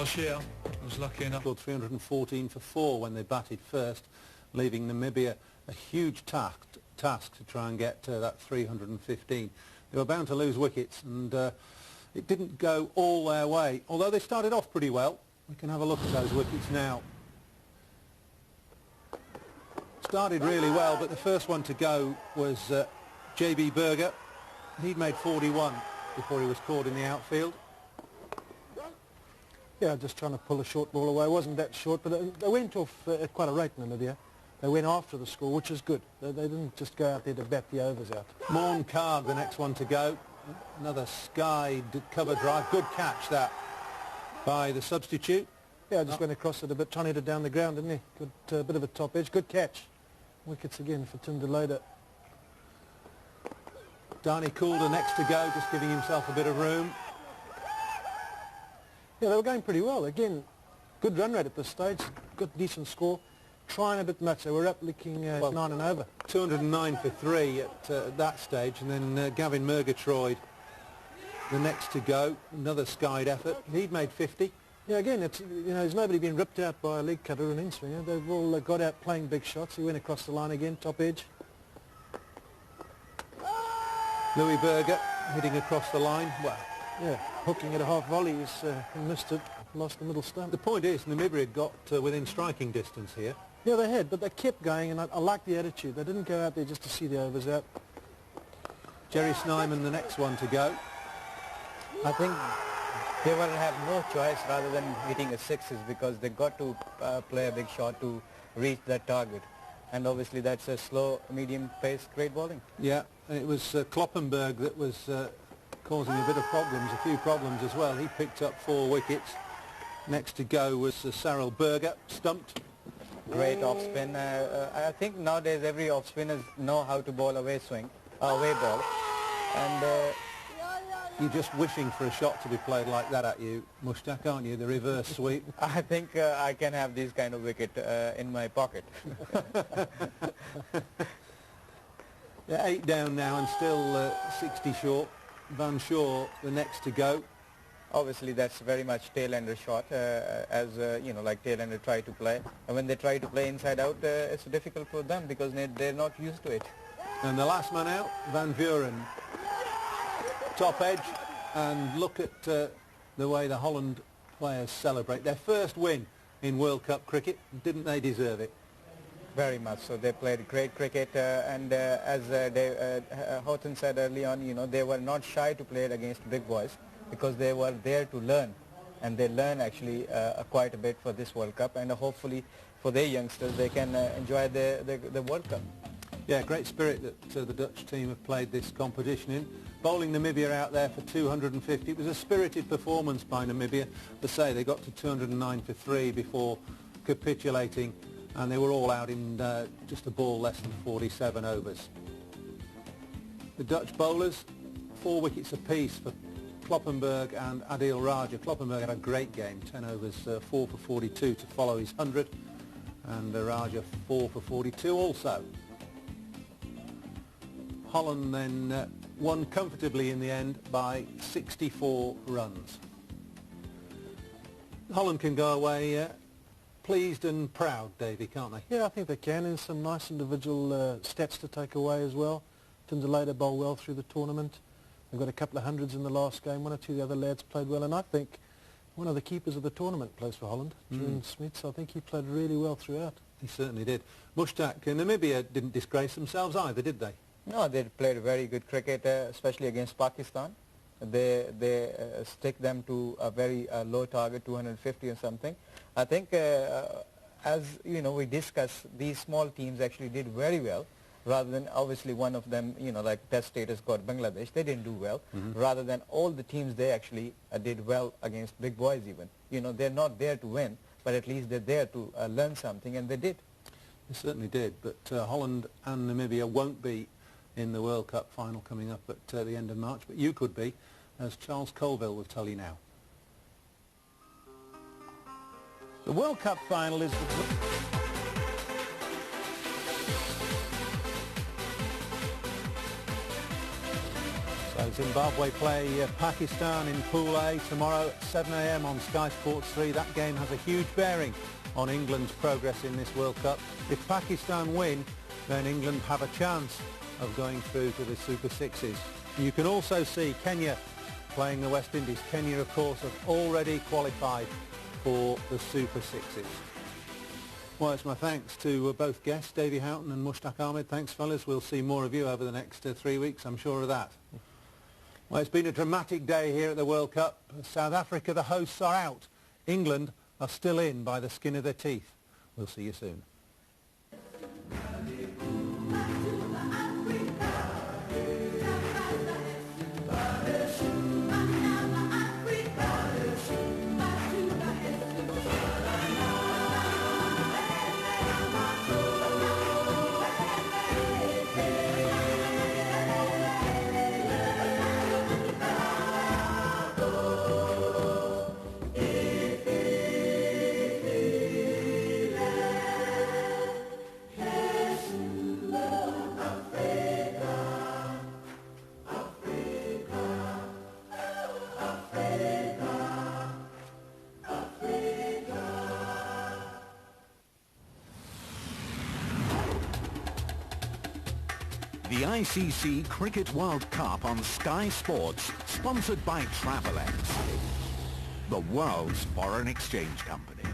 last year. I was lucky enough. Scored 314 for 4 when they batted first, leaving Namibia a huge task to try and get that 315. They were bound to lose wickets, and it didn't go all their way, although they started off pretty well. We can have a look at those wickets now. Started really well, but the first one to go was J.B. Berger. He'd made 41 before he was caught in the outfield. Yeah, just trying to pull a short ball away. It wasn't that short, but they went off at quite a rate, Namibia. They went after the score, which is good. They didn't just go out there to bat the overs out. Morn Carg, the next one to go. Another sky cover drive. Good catch, that, by the substitute. Yeah, just went across it a bit, trying to hit it down the ground, didn't he? Good bit of a top edge. Good catch. Wickets again for Tindalota. Danny Coulter next to go, just giving himself a bit of room. Yeah, they were going pretty well. Again, good run rate at this stage. Good, decent score. Trying a bit much. They were up licking 9 and over. 209 for 3 at that stage, and then Gavin Murgatroyd, the next to go. Another skied effort. He'd made 50. Yeah, again, it's, there's nobody been ripped out by a leg cutter or an in-swinger. They've all got out playing big shots. He went across the line again, top edge. Louis Berger hitting across the line. Well, yeah, hooking at a half volley. He missed it, lost the middle stump. The point is, Namibia got within striking distance here. Yeah, they had, but they kept going, and I like the attitude. They didn't go out there just to see the overs out. Jerry Snyman, the next one to go. I think they will have no choice rather than hitting a sixes, because they got to play a big shot to reach that target. And obviously that's a slow, medium-paced, great bowling. Yeah, and it was Kloppenberg that was causing a bit of problems, a few problems as well. He picked up 4 wickets. Next to go was Cyril Berger, stumped. Great off-spin. I think nowadays every off-spinners know how to bowl away ball. And you're just wishing for a shot to be played like that at you, Mushtaq, aren't you? The reverse sweep. I think I can have this kind of wicket in my pocket. Yeah, 8 down now and still 60 short. Van Shaw, the next to go. Obviously that's very much tail-ender shot, as like tail-ender try to play. And when they try to play inside-out, it's difficult for them because they're not used to it. And the last man out, Van Vuren. Top edge, and look at the way the Holland players celebrate. Their first win in World Cup cricket. Didn't they deserve it? Very much so. They played great cricket, and as Houghton said early on, they were not shy to play it against big boys, because they were there to learn, and they learn actually quite a bit for this World Cup, and hopefully for their youngsters they can enjoy the World Cup. Yeah, great spirit that the Dutch team have played this competition in. Bowling Namibia out there for 250. It was a spirited performance by Namibia. As I say, they got to 209 for 3 before capitulating, and they were all out in just a ball less than 47 overs. The Dutch bowlers, 4 wickets apiece for Kloppenberg and Adil Raja. Kloppenberg had a great game, 10 overs, 4 for 42 to follow his 100, and Raja 4 for 42 also. Holland then won comfortably in the end by 64 runs. Holland can go away pleased and proud, Davey, can't they? Yeah, I think they can, and some nice individual stats to take away as well. Tindalota bowled well through the tournament. They've got a couple of hundreds in the last game. 1 or 2 of the other lads played well, and I think one of the keepers of the tournament plays for Holland, Julian Smith. I think he played really well throughout. He certainly did. Mushtaq, Namibia didn't disgrace themselves either, did they? No, they played very good cricket, especially against Pakistan. They stick them to a very low target, 250 or something. I think, as we discussed, these small teams actually did very well, rather than obviously one of them, like test status got Bangladesh, they didn't do well. Rather than all the teams, they actually did well against big boys even. They're not there to win, but at least they're there to learn something, and they did. They certainly did, but Holland and Namibia won't be in the World Cup final coming up at the end of March, but you could be, as Charles Colville will tell you now. The World Cup final is... So Zimbabwe play Pakistan in Pool A tomorrow at 7 a.m. on Sky Sports 3. That game has a huge bearing on England's progress in this World Cup. If Pakistan win, then England have a chance of going through to the Super Sixes. You can also see Kenya playing the West Indies. Kenya, of course, have already qualified for the Super Sixes. Well, it's my thanks to both guests, Davy Houghton and Mushtaq Ahmed. Thanks, fellas. We'll see more of you over the next 3 weeks, I'm sure of that. Well, it's been a dramatic day here at the World Cup. South Africa, the hosts, are out. England are still in by the skin of their teeth. We'll see you soon. The ICC Cricket World Cup on Sky Sports, sponsored by Travelex, the world's foreign exchange company.